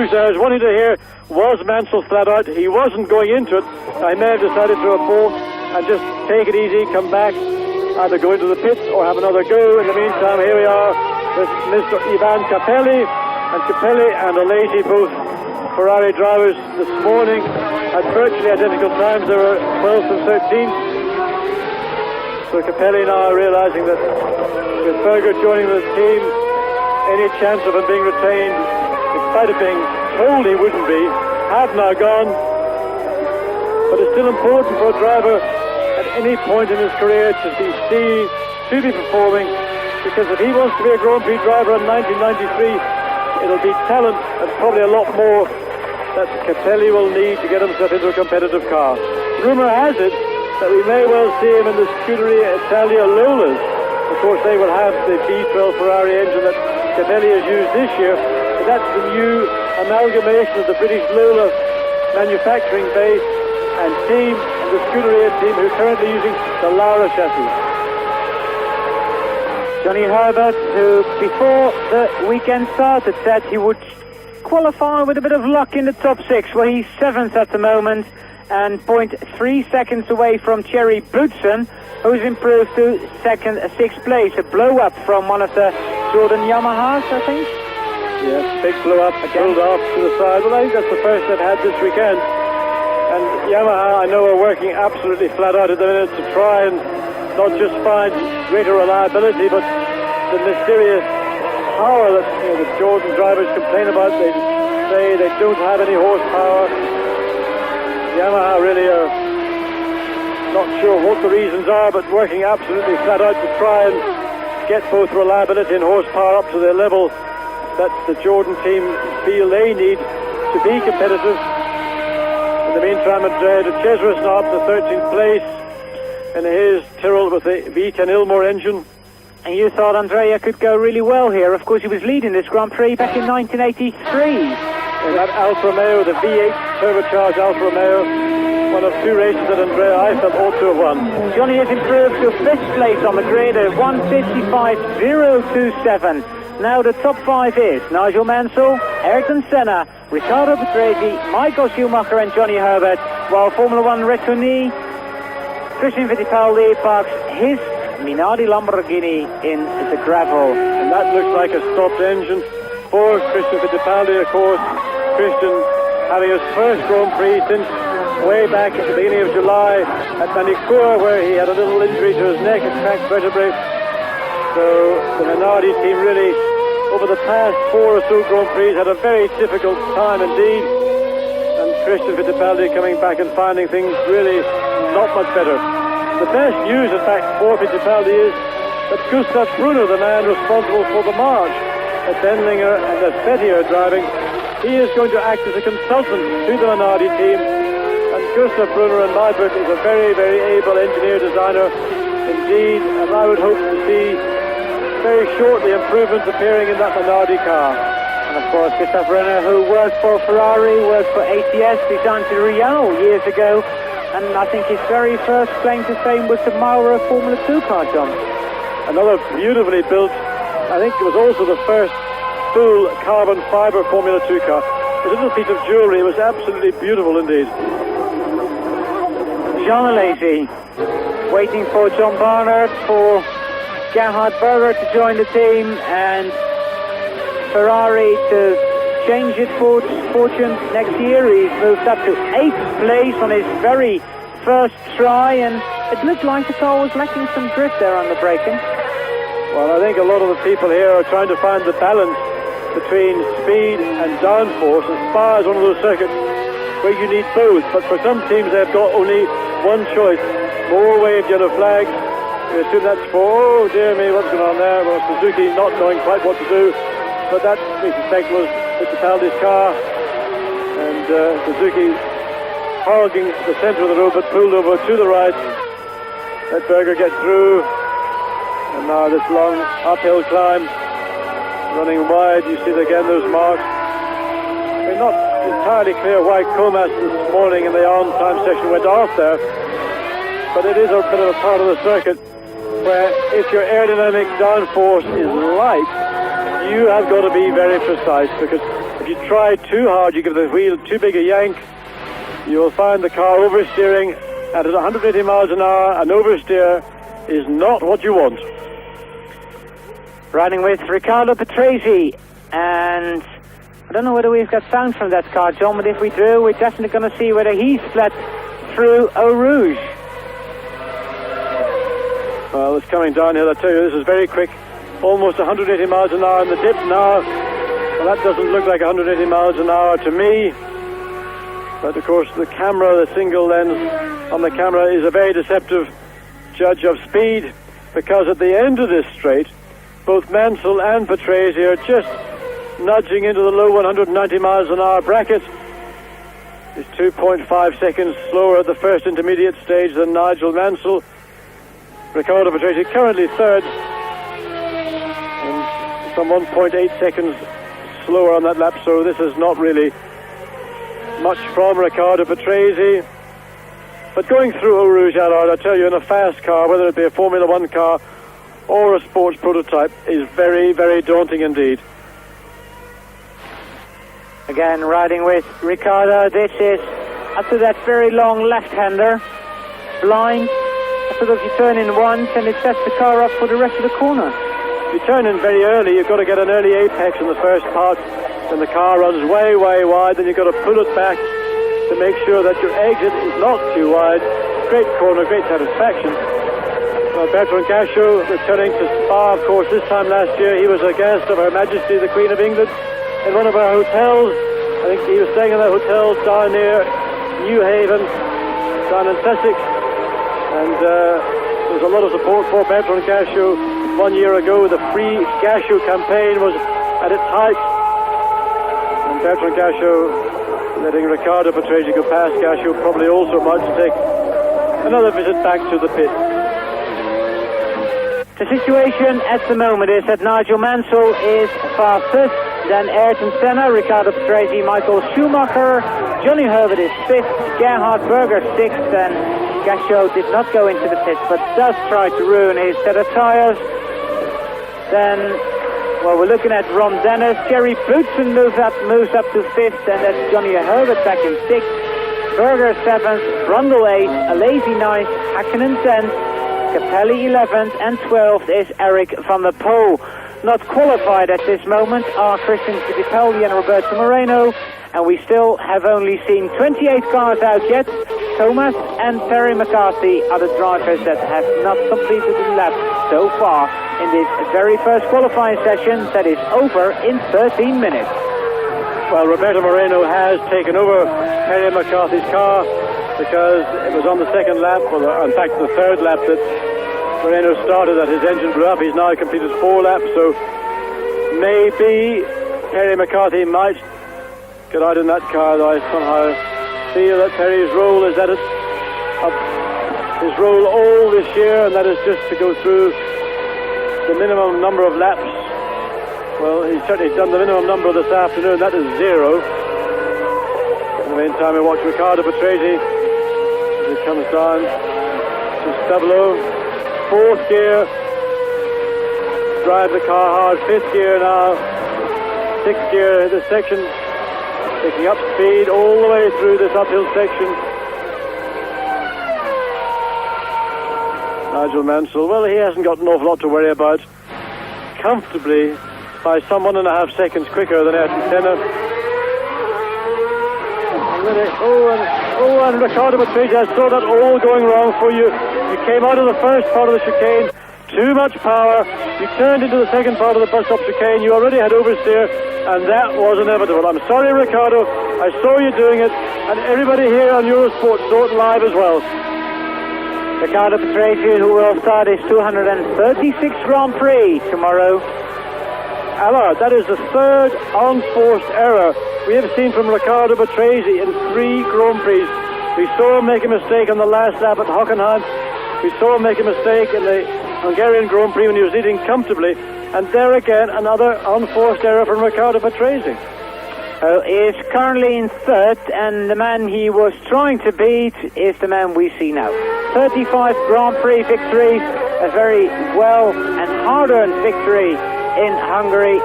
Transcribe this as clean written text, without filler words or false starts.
news I was wanting to hear, was Mansell flat out? He wasn't going into it. I may have decided to abort and just take it easy, come back, either go into the pits or have another go. In the meantime, here we are with Mr. Ivan Capelli, and Alesi, both Ferrari drivers this morning at virtually identical times. They were 12th and 13th. So Capelli now realizing that with Berger joining the team, any chance of him being retained, in spite of being told he wouldn't be, have now gone. But it's still important for a driver at any point in his career to be seen, to be performing, because if he wants to be a Grand Prix driver in 1993, it'll be talent and probably a lot more that Capelli will need to get himself into a competitive car. Rumour has it that we may well see him in the Scuderia Italia Lolas. Of course, they will have the V12 Ferrari engine that Capelli has used this year, but that's the new amalgamation of the British Lola manufacturing base and team, and the Scuderia team who are currently using the Laura chassis. Johnny Herbert, who before the weekend started said he would qualify with a bit of luck in the top six. Well, he's 7th at the moment and 0.3 seconds away from Thierry Boutsen, who's improved to 6th place. A blow up from one of the Jordan Yamahas, I think. Yes, big blow up, pulled off to the side. Well, I think that's the first they've had this weekend. And Yamaha, I know, are working absolutely flat out at the minute to try and not just find greater reliability, but the mysterious power that the Jordan drivers complain about. They say they don't have any horsepower. Yamaha really are not sure what the reasons are, but working absolutely flat out to try and get both reliability and horsepower up to the level that the Jordan team feel they need to be competitive. In the meantime, De Cesaris now up to 13th place in his Tyrrell with the V10 Ilmor engine. And you thought Andrea could go really well here. Of course, he was leading this Grand Prix back in 1983. In that Alfa Romeo, the V8 turbocharged Alfa Romeo, one of 2 races that Andrea I felt ought to have won. Johnny has improved to 5th place on Madrid at 1:55.027. Now the top 5 is Nigel Mansell, Ayrton Senna, Riccardo Patrese, Michael Schumacher and Johnny Herbert, while Formula 1 retournee Christian Fittipaldi parks his Minardi Lamborghini in the gravel. And that looks like a stopped engine for Christian Fittipaldi, of course. Christian having his first Grand Prix since way back at the beginning of July at Manicure, where he had a little injury to his neck and cracked vertebrae. So the Minardi team really, over the past 4 or so Grand Prix, had a very difficult time indeed. And Christian Fittipaldi coming back and finding things really not much better. The best news, in fact, for Fittipaldi is that Gustav Brunner, the man responsible for the march at Benlinger and at Fettier driving, he is going to act as a consultant to the Minardi team. And Gustav Brunner, in my book, is a very, very able engineer designer indeed, and I would hope to see very shortly improvements appearing in that Minardi car. And of course, Gustav Brunner, who worked for Ferrari, worked for ATS, designed the Renault years ago, and I think his very first claim to fame was the Maurer Formula 2 car, John. Another beautifully built, I think it was also the first full carbon fiber Formula 2 car. A little piece of jewellery, it was absolutely beautiful indeed. Jean Alesi, waiting for John Barnard, for Gerhard Berger to join the team, and Ferrari to change its fortune next year. He's moved up to 8th place on his very first try, and it looked like the car was lacking some grip there on the braking. Well, I think a lot of the people here are trying to find the balance between speed and downforce, and Spa is one of those circuits where you need both, but for some teams they've got only one choice: more waved yellow flags. We assume that's for, oh dear me, what's going on there? Well, Suzuki not knowing quite what to do, but that, we suspect, was Fittipaldi's car, and Suzuki hogging the centre of the road, but pulled over to the right. Let Berger get through, and now this long uphill climb, running wide. You see again those marks. I mean, not entirely clear why Comas this morning in the on-time section went off there, but it is a bit of a part of the circuit where if your aerodynamic downforce is light, you have got to be very precise, because If you try too hard, you give the wheel too big a yank, you will find the car oversteering, and at 180 miles an hour, an oversteer is not what you want. Riding with Riccardo Patrese, and I don't know whether we've got sound from that car, John, but if we do, we're definitely going to see whether he's fled through Eau Rouge. Well, it's coming down here, I tell you, this is very quick. Almost 180 miles an hour in the dip now. Well, that doesn't look like 180 miles an hour to me. But of course, the camera, the single lens on the camera is a very deceptive judge of speed, because at the end of this straight, both Mansell and Patrese are just nudging into the low 190 miles an hour bracket. He's 2.5 seconds slower at the first intermediate stage than Nigel Mansell. Riccardo Patrese currently third, and some 1.8 seconds slower on that lap, so this is not really much from Riccardo Patrese. But going through Eau Rouge, Allard, I tell you, in a fast car, whether it be a Formula One car or a sports prototype, is very, very daunting indeed. Again, riding with Riccardo, this is up to that very long left-hander, blind, so that you turn in once and it sets the car up for the rest of the corner. If you turn in very early, you've got to get an early apex in the first part, then the car runs way, way wide, then you've got to pull it back to make sure that your exit is not too wide. Great corner, great satisfaction. Well, Bertrand Gachot returning to Spa, of course, this time last year he was a guest of Her Majesty the Queen of England in one of our hotels. I think he was staying in a hotel down near New Haven, down in Sussex, and there was a lot of support for Bertrand Gachot. 1 year ago, the free Gachot campaign was at its height, and Bertrand Gachot letting Riccardo Patrese go past Gachot probably also about to take another visit back to the pit. The situation at the moment is that Nigel Mansell is fastest, then Ayrton Senna, Riccardo Patrese, Michael Schumacher, Johnny Herbert is 5th, Gerhard Berger 6th, and Gachot did not go into the pits but does try to ruin his set of tyres. Then, well, we're looking at Ron Dennis, Jerry Boutsen moves up to 5th, and that's Johnny Herbert back in 6th, Berger 7th, Brundle 8th, a lazy 9th, Hakkinen 10th, Capelli 11th, and 12th is Eric van der Poel. Not qualified at this moment are Christian Fittipaldi and Roberto Moreno, and we still have only seen 28 cars out yet. Thomas and Terry McCarthy are the drivers that have not completed the lap so far in this very first qualifying session that is over in 13 minutes. Well, Roberto Moreno has taken over Terry McCarthy's car because it was on the second lap, or in fact the third lap, that Moreno started that his engine blew up. He's now completed 4 laps, so maybe Terry McCarthy might get out in that car, though I somehow feel that Terry's role is that it's his role all this year, and that is just to go through the minimum number of laps. Well, he's certainly done the minimum number this afternoon, that is 0. In the meantime, we watch Riccardo Patrese as he comes down to Stablo. 4th gear, drive the car hard. 5th gear now, 6th gear, this section, picking up speed all the way through this uphill section. Nigel Mansell, well, he hasn't got an awful lot to worry about. Comfortably by some 1.5 seconds quicker than Ayrton Senna. And Riccardo Patrese, I saw that all going wrong for you. You came out of the first part of the chicane, too much power. You turned into the second part of the bus stop chicane. You already had oversteer, and that was inevitable. I'm sorry, Riccardo. I saw you doing it, and everybody here on Eurosport saw it live as well. Riccardo Patrese, who will start his 236th Grand Prix tomorrow. Allard, that is the 3rd unforced error we have seen from Riccardo Patrese in 3 Grand Prix. We saw him make a mistake on the last lap at Hockenheim. We saw him make a mistake in the Hungarian Grand Prix when he was leading comfortably. And there again, another unforced error from Riccardo Patrese. He is currently in 3rd, and the man he was trying to beat is the man we see now. 35 Grand Prix victories, a very well and hard-earned victory in Hungary.